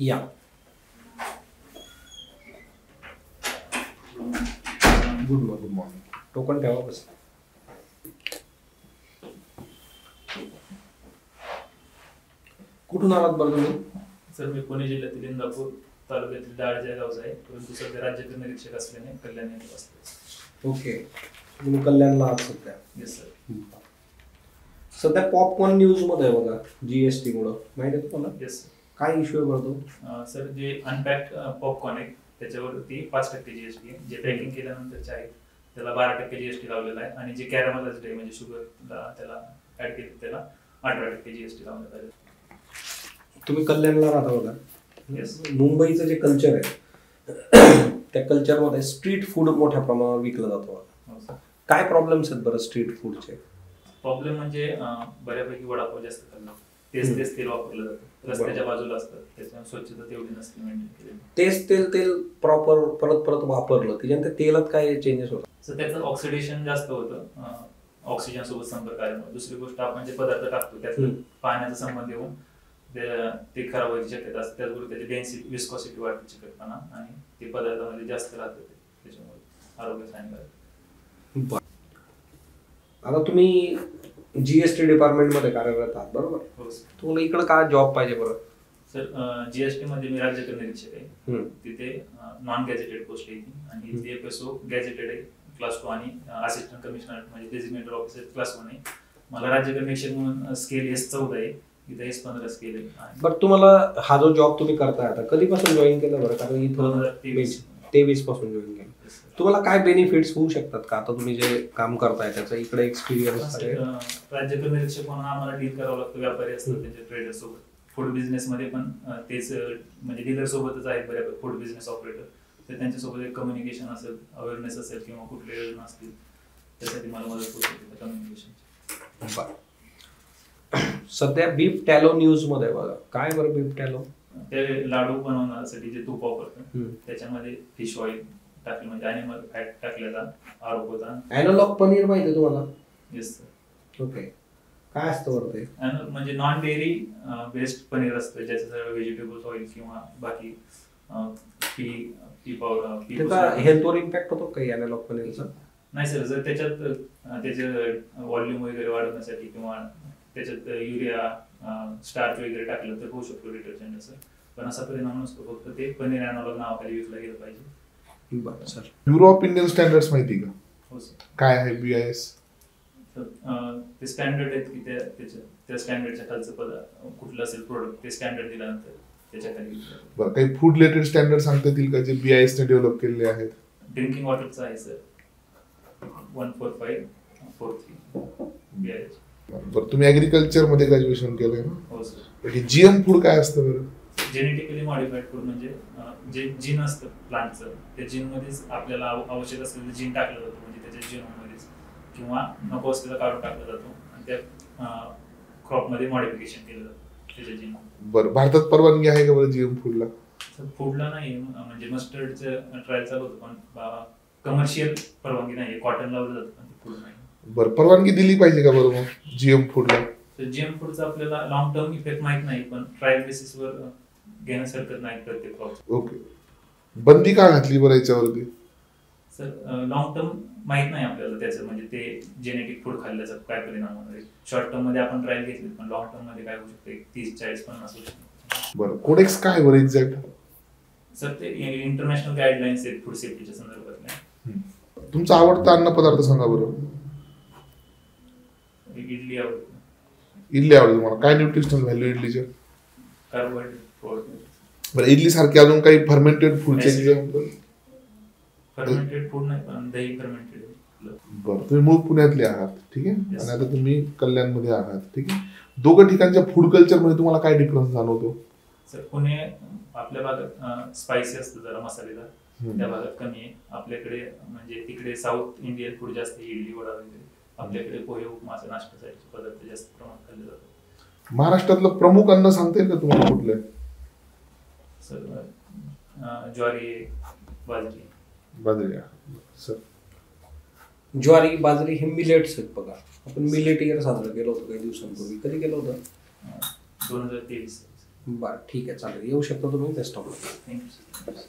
या good morning. Token ठेवा बस. कुठून आलात बरं तुम्ही? सर मी पुणे जिल्ह्यातील इंदापूर तालुक्यातील दाळज या गावचा आहे, परंतु सध्या राज्यातील निरीक्षक असल्याने कल्याण येथे असतो. ओके, तुम्ही कल्याणला आहात सध्या? Yes sir. सध्या पॉपकॉर्न न्यूज मध्ये आहे बघा, जीएसटी मुळे, माहिती आहे तुम्हाला? येस. काय इश्यू आहे बरं तो? सर जे अनपॅक्ड पॉपकॉर्न आहे त्याच्यावरती 5% जीएसटी आहे. जे पॅकिंग केल्यानंतरचे आहेत त्याला 12% जीएसटी लावलेला आहे, आणि जे कॅरामलाइज्ड आहे म्हणजे शुगर त्याला ऍड केली त्याला 18% जीएसटी लावण्यात आले. तुम्ही कल्याणला राहता बघा. येस. मुंबईचं जे कल्चर आहे त्या कल्चरमध्ये स्ट्रीट फूड मोठ्या प्रमाणावर विकलं जातं. काय प्रॉब्लेम्स आहेत बरं स्ट्रीट फूडचे? प्रॉब्लेम म्हणजे बऱ्यापैकी वडापाव जास्त खाल्ला, तेच तेल वापरलं जातं, रस्त्याच्या बाजूला असतात, त्याच्यामुळे स्वच्छता तेवढी नसते मेंटेन केलेली. तेल प्रॉपर परत वापरलं त्याच्यानंतर तेलात काय चेंजेस होतात? तर त्याचं ऑक्सिडेशन जास्त होतं ऑक्सिजन सोबत संपर्क आल्यामुळे. दुसरी गोष्ट, आपण जे पदार्थ टाकतो त्यात पाण्याचा संबंध येऊन ते खराब व्हायची शक्यता असते. त्याचबरोबर त्याची डेन्सिटी विस्कॉसिटी वाढते, चिकटपणा, आणि ते पदार्थामध्ये जास्त राहतं, त्याच्यामुळे आरोग्यास हानिकारक. आता तुम्ही जीएसटी डिपार्टमेंट मध्ये कार्यरत आहात बरोबर? हो सर. तुम्हाला इकडे काय जॉब पाहिजे बरं? सर जीएसटी मध्ये मी राज्य निरीक्षक आहे, तिथे नॉन गॅझेटेड पोस्ट आहे ती, आणि इथे एफएसओ गॅझेटेड आहे क्लास 2, आणि असिस्टंट कमिशनर म्हणजे डेझिग्नेटेड ऑफिसर क्लास 1 आहे. मला राज्य निरीक्षक म्हणून स्केल S14 आहे, इथे S15 स्केल आहे. बरं, तुम्हाला हा जो जॉब तुम्ही करताय आता कधीपासून जॉईन केला बरं? कारण इथं 2023 पासून जॉईन केलं. तुम्हाला काय बेनिफिट्स होऊ शकतात का आता तुम्ही जे काम करताय त्याचा इकडे एक्सपिरियन्स आहे? राज्य निरीक्षक म्हणून आम्हाला डील करावं लागतं, व्यापारी असतात त्यांच्या ट्रेडर सोबत. फूड बिझनेस मध्ये पण तेच म्हणजे डीलर सोबतच आहेत बऱ्यापैकी फूड बिझनेस ऑपरेटर, तर त्यांच्यासोबत एक कम्युनिकेशन असेल, अवेअरनेस असेल, किंवा कुठल्या योजना असतील त्यासाठी मला मदत होऊ शकते कम्युनिकेशन. सध्या बीफ टॅलो न्यूज मध्ये बघा, काय बरं बीफ टॅलो? ते लाडू बनवण्यासाठी जे तूप वापरतात त्याच्यामध्ये फिश ऑइल टाकलं, म्हणजे अॅनिमल फॅट टाकल्याचा आरोप होता. एनालॉग पनीर माहिती आहे तुम्हाला? Yes sir. ओके, काय असतं बरं ते? म्हणजे नॉन डेअरी बेस्ड पनीर असतं, ज्याचं व्हेजिटेबल्स ऑइल किंवा बाकी पी पावडर. त्याचा हेल्थवर इम्पॅक्ट होतो काही एनालॉग पनीरचा? नाही सर, जर त्याच्यात त्याचं व्हॉल्यूम वगैरे वाढवण्यासाठी किंवा त्याच्यात युरिया स्टार्च वगैरे टाकलं तर होऊ शकतो डिटर्जंट असं, पण असा परिणाम नसतो. फक्त ते पनीर एनालॉग नावाखाली विकलं गेलं पाहिजे. बरं sir. Bureau of Indian standards माहिती का? हो सर. काय आहे BIS? ते स्टँडर्ड आहेत की त्या स्टँडर्डच्या खालचं कुठलं असेल प्रोडक्ट ते स्टँडर्ड दिल्यानंतर त्याच्या खाली. बरं, काही फूड रिलेटेड स्टँडर्ड सांगता येतील का जे BIS ने डेव्हलप केलेले आहेत? ड्रिंकिंग वॉटरचं आहे सर, 14543 BIS. बरं, तुम्ही ऍग्रिकल्चर मध्ये ग्रॅज्युएशन केलंय ना? हो सर. GM फूड काय असतं बरं? जेनेटिकली मॉडिफाईड फूड म्हणजे जे जीन असतं प्लांटचं, त्या जीन मध्येच आपल्याला आवश्यक असलेलं जीन टाकलं जातं, म्हणजे त्याच्या जीनोमध्येच, किंवा नको असलेलं काढून टाकलं जातो आणि त्या क्रॉप मध्ये मॉडिफिकेशन केलं जातं त्याच्या जीन. बरं, भारतात परवानगी आहे का बरं GM फूडला? फूडला नाही, म्हणजे मस्टर्डचं ट्रायल चालू होतं, पण कमर्शियल परवानगी नाही. कॉटन लावलं जातं पण फूड नाही. बरं, परवानगी दिली पाहिजे का बरं मग GM फूडला? तर GM फूडचा आपल्याला लॉंग टर्म इफेक्ट माहित नाही, पण ट्रायल बेसिसवर घेण्यास हरकत नाही प्रत्येक क्रॉप. ओके, बंदी का घातली बरं याच्यावरती? सर लॉंग टर्म माहित नाही आपल्याला त्याचं, म्हणजे ते जेनेटिक फूड खाल्ल्याचा काय परिणाम होणार आहे. शॉर्ट टर्म मध्ये आपण ट्रायल घेतली, पण लॉंग टर्म मध्ये काय होऊ शकते 30, 40, 50 वर्ष. बरं, कोडेक्स काय बरं एक्झॅक्ट? सर ते इंटरनॅशनल गाईडलाईन्स आहेत फूड सेफ्टीच्या संदर्भातल्या. तुमचा आवडता अन्न पदार्थ सांगा बरं. इडली आवडते. इडली आवडते तुम्हाला? काय न्यूट्रिशनल व्हॅल्यू इडलीचे? कार्बोहायड्रेट. बरं, इडली सारखे अजून काही फर्मेंटेड फूडचे एक्झाम्पल? फर्मेंटेड फूड नाही, पण दही फर्मेंटेड. बरं, तुम्ही मूळ पुण्यातले आहात, ठीक आहे, आणि आता तुम्ही कल्याणमध्ये आहात, ठीक आहे. दोघं ठिकाणच्या फूड कल्चर मध्ये तुम्हाला काय डिफरन्स जाणवतो? सर पुणे आपल्या भागात स्पायसी असतं, जरा मसालेदार, त्या भागात कमी आहे. आपल्याकडे म्हणजे तिकडे साऊथ इंडियन फूड जास्त, इडली वडा वगैरे. आपल्याकडे पोहे उपमा नाश्त्यासाठी पदार्थ जास्त प्रमाणात खाल्ले जातात. महाराष्ट्रातलं प्रमुख अन्न सांगता येईल का तुम्हाला कुठलं? सर ज्वारी, बाजरी. बाजरी. सर ज्वारी बाजरी हे मिलेट्स आहेत बघा. आपण मिलेट इयर साजरा केलं होतं काही दिवसांपूर्वी. कधी केलं होतं? 2023. बरं ठीक आहे चालेल, येऊ शकता तुम्ही बेस्ट ऑफ लक. थँक्यू.